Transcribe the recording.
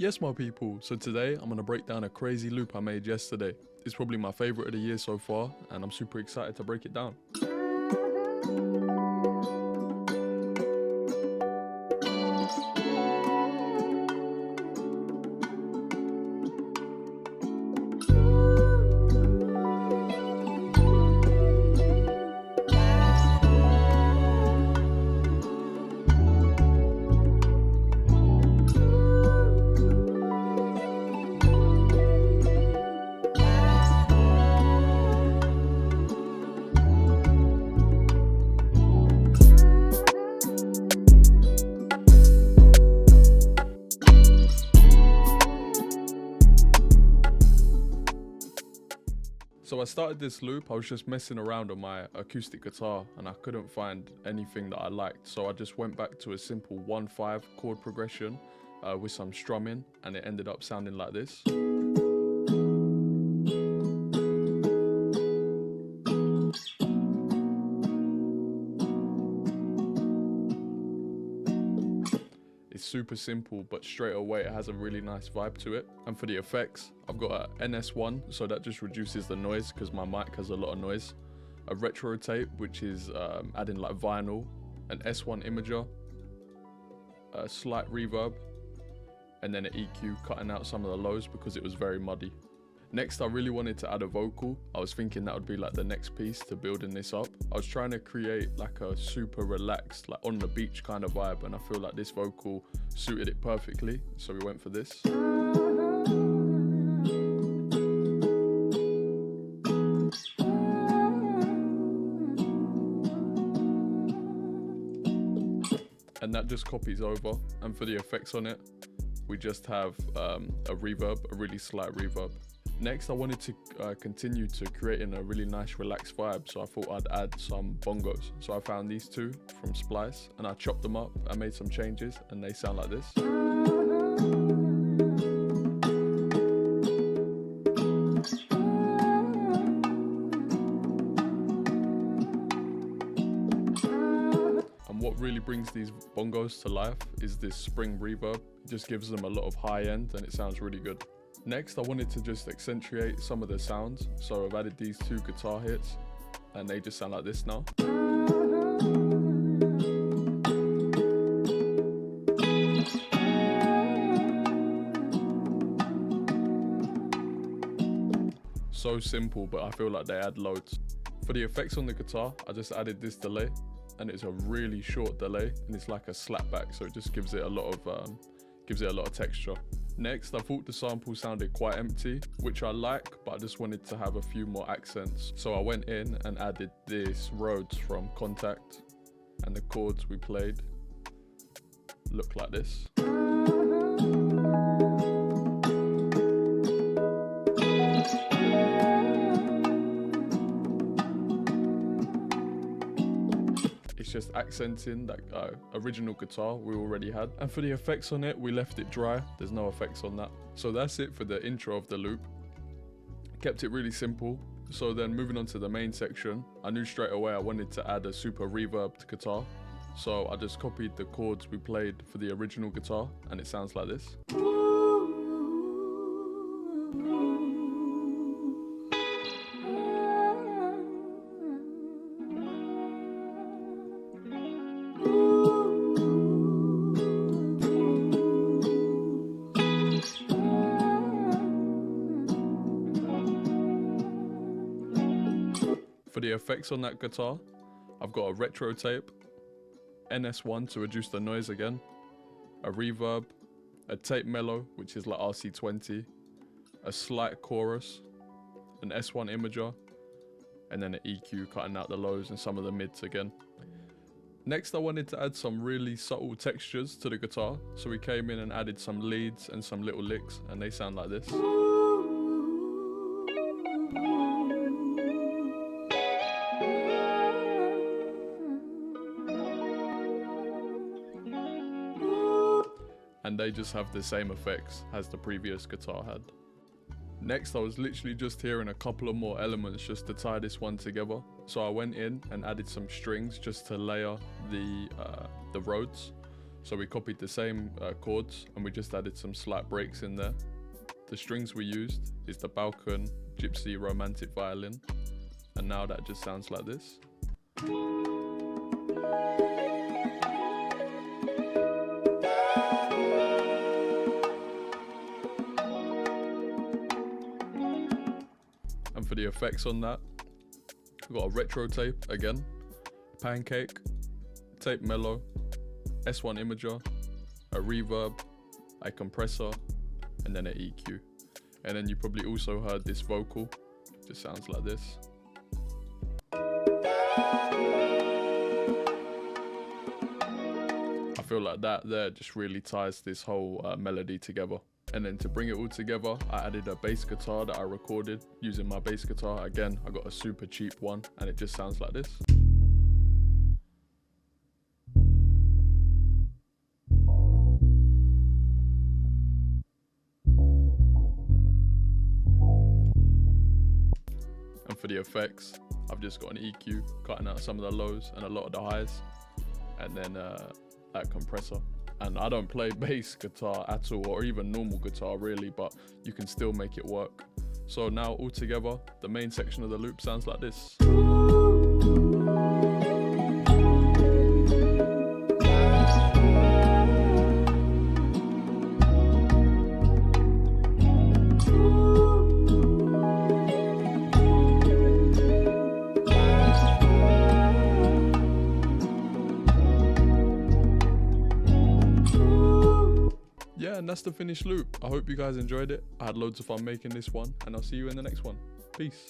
Yes, my people, so today I'm gonna break down a crazy loop I made yesterday. It's probably my favorite of the year so far, and I'm super excited to break it down. So I started this loop, I was just messing around on my acoustic guitar and I couldn't find anything that I liked. So I just went back to a simple 1-5 chord progression with some strumming, and it ended up sounding like this. It's super simple, but straight away it has a really nice vibe to it. And for the effects, I've got an NS1, so that just reduces the noise because my mic has a lot of noise. A retro tape, which is adding like vinyl. An S1 imager. A slight reverb. And then an EQ cutting out some of the lows because it was very muddy. Next, I really wanted to add a vocal. I was thinking that would be like the next piece to building this up. I was trying to create like a super relaxed, like on the beach kind of vibe, and I feel like this vocal suited it perfectly, so we went for this. And that just copies over, and for the effects on it, we just have a reverb, a really slight reverb. Next, I wanted to continue to creating a really nice relaxed vibe, so I thought I'd add some bongos. So I found these two from Splice and I chopped them up, I made some changes, and they sound like this. And what really brings these bongos to life is this spring reverb. It just gives them a lot of high end and it sounds really good. Next, I wanted to just accentuate some of the sounds, so I've added these two guitar hits, and they just sound like this now. So simple, but I feel like they add loads. For the effects on the guitar, I just added this delay, and it's a really short delay, and it's like a slapback, so it just gives it a lot of texture. Next, I thought the sample sounded quite empty, which I like, but I just wanted to have a few more accents. So I went in and added this RHODES from Contact, and the chords we played look like this. It's just accenting that original guitar we already had. And for the effects on it, we left it dry. There's no effects on that. So that's it for the intro of the loop. Kept it really simple. So then moving on to the main section, I knew straight away I wanted to add a super reverbed guitar. So I just copied the chords we played for the original guitar, and it sounds like this. For the effects on that guitar, I've got a retro tape, NS1 to reduce the noise again, a reverb, a tape mellow, which is like RC20, a slight chorus, an S1 imager, and then an EQ cutting out the lows and some of the mids again. Next, I wanted to add some really subtle textures to the guitar, so we came in and added some leads and some little licks, and they sound like this. And they just have the same effects as the previous guitar had. Next, I was literally just hearing a couple of more elements just to tie this one together. So I went in and added some strings just to layer the RHODES. So we copied the same chords and we just added some slight breaks in there. The strings we used is the Balkan Gypsy Romantic Violin, and now that just sounds like this. And for the effects on that, we've got a retro tape again, pancake, tape mellow, S1 imager, a reverb, a compressor, and then an EQ. And then you probably also heard this vocal, just sounds like this. I feel like that there just really ties this whole melody together. And then to bring it all together, I added a bass guitar that I recorded using my bass guitar. Again, I got a super cheap one and it just sounds like this. And for the effects, I've just got an EQ, cutting out some of the lows and a lot of the highs, and then that compressor. And I don't play bass guitar at all, or even normal guitar really, but you can still make it work. So now all together, the main section of the loop sounds like this. Yeah, and that's the finished loop. I hope you guys enjoyed it. I had loads of fun making this one, and I'll see you in the next one. Peace.